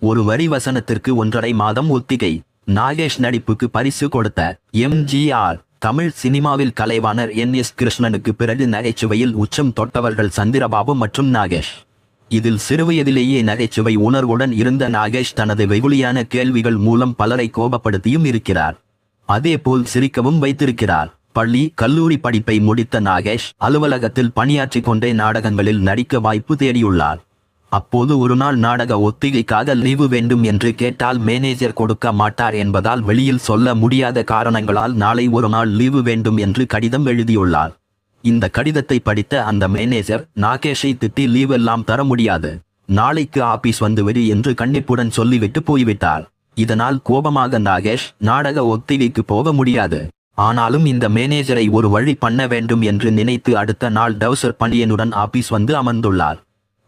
ஒரு வரி வசனத்திற்கு 1.5 மாதம் ஒத்திகை. நாகேஷ் நடிப்புக்கு பரிசு கொடுத்த எம்ஜிஆர். தமிழ் சினிமாவில் கலைவாணர் NS கிருஷ்ணனுக்கு பிறகு நகைச்சுவையில் உச்சம் தொட்டவர்கள் சந்திரபாபு மற்றும் நாகேஷ். இதில் சிறுவயதிலேயே நகைச்சுவை உணர்வுடன் இருந்த நாகேஷ் தனது வெகுளியான கேள்விகள் மூலம் பலரை கோபப்படுத்தியும் இருக்கிறார். அதேபோல் சிரிக்கவும் வைத்திருக்கிறார். பள்ளி கல்லூரி படிப்பை முடித்த நாகேஷ் அலுவலகத்தில் பணியாற்றிக் கொண்டே நாடகங்களில் நடிக்க வாய்ப்பு தேடியுள்ளார். அப்போது ஒரு நாள் நாடக ஒத்திகைக்காக லீவு வேண்டும் என்று கேட்டால் மேனேஜர் கொடுக்க மாட்டார் என்பதால் வெளியில் சொல்ல முடியாத காரணங்களால் நாளை ஒரு நாள் லீவு வேண்டும் என்று கடிதம் எழுதியுள்ளார். இந்த கடிதத்தை படித்த அந்த மேனேஜர் நாகேஷை திட்டி லீவ் எல்லாம் தர முடியாது, நாளைக்கு ஆபீஸ் வந்துவிடு என்று கண்டிப்புடன் சொல்லிவிட்டு போய்விட்டார். இதனால் கோபமாக நாகேஷ் நாடக ஒத்திகைக்கு போக முடியாது. ஆனாலும் இந்த மேனேஜரை ஒரு வழி பண்ண வேண்டும் என்று நினைத்து அடுத்த நாள் டவுசர் பணியனுடன் ஆபீஸ் வந்து அமர்ந்துள்ளார்.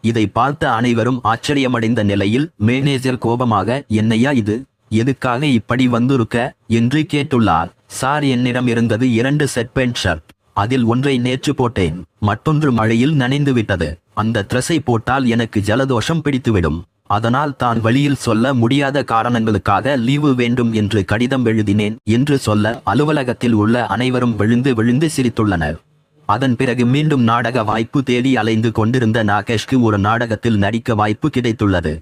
இதை பார்த்த அனைவரும் ஆச்சரியமடைந்த நிலையில் மேனேஜர் கோபமாக, என்னையா இது, எதுக்காக இப்படி வந்திருக்க என்று கேட்டுள்ளார். சார், என்னிடம் இருந்தது 2 செட் பேண்ட் ஷர்ட். அதில் ஒன்றை நேற்று போட்டேன், மற்றொன்று மழையில் நனைந்து விட்டது. அந்த ட்ரெஸ்ஸை போட்டால் எனக்கு ஜலதோஷம் பிடித்துவிடும். அதனால் தான் வெளியில் சொல்ல முடியாத காரணங்களுக்காக லீவு வேண்டும் என்று கடிதம் எழுதினேன் என்று சொல்ல அலுவலகத்தில் உள்ள அனைவரும் விழுந்து சிரித்துள்ளனர். அதன் பிறகு மீண்டும் நாடக வாய்ப்பு தேடி அலைந்து கொண்டிருந்த நாகேஷ்க்கு ஒரு நாடகத்தில் நடிக்க வாய்ப்பு கிடைத்துள்ளது.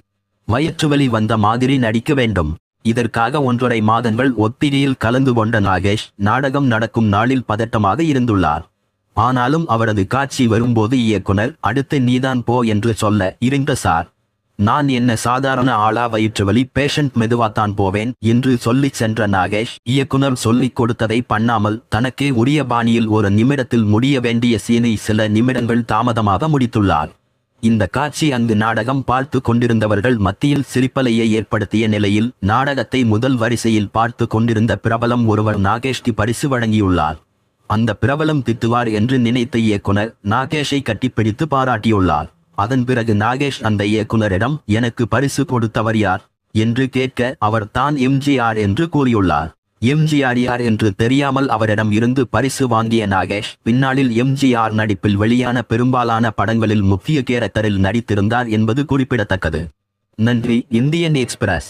வயிற்றுவலி வந்த மாதிரி நடிக்க வேண்டும். இதற்காக 1.5 மாதங்கள் ஒத்திகையில் கலந்து கொண்ட நாகேஷ் நாடகம் நடக்கும் நாளில் பதட்டமாக இருந்துள்ளார். ஆனாலும் அவரது காட்சி வரும்போது இயக்குனர், அடுத்து நீதான் போ என்று சொல்ல, இருங்க சார், நான் என்ன சாதாரண ஆளா, வயிற்றுவலி பேஷண்ட், மெதுவாத்தான் போவேன் என்று சொல்லி சென்ற நாகேஷ் இயக்குனர் சொல்லிக் கொடுத்ததை பண்ணாமல் தனக்கே உரிய பாணியில் ஒரு நிமிடத்தில் முடிய வேண்டிய சீனை சில நிமிடங்கள் தாமதமாக முடித்துள்ளார். இந்த காட்சி அங்கு நாடகம் பார்த்து கொண்டிருந்தவர்கள் மத்தியில் சிரிப்பலையை ஏற்படுத்திய நிலையில் நாடகத்தை முதல் வரிசையில் பார்த்து கொண்டிருந்த பிரபலம் ஒருவர் நாகேஷ்க்கு பரிசு வழங்கியுள்ளார். அந்த பிரபலம் திட்டுவார் என்று நினைத்த இயக்குனர் நாகேஷை கட்டிப்பிடித்து பாராட்டியுள்ளார். அதன் பிறகு நாகேஷ் அந்த இயக்குனரிடம், எனக்கு பரிசு கொடுத்தவர் யார் என்று கேட்க, அவர் தான் எம்ஜிஆர் என்று கூறியுள்ளார். எம்ஜிஆர் யார் என்று தெரியாமல் அவரிடம் இருந்து பரிசு வாங்கிய நாகேஷ் பின்னாளில் எம்ஜிஆர் நடிப்பில் வெளியான பெரும்பாலான படங்களில் முக்கிய கேரக்டரில் நடித்திருந்தார் என்பது குறிப்பிடத்தக்கது. நன்றி. Indian express.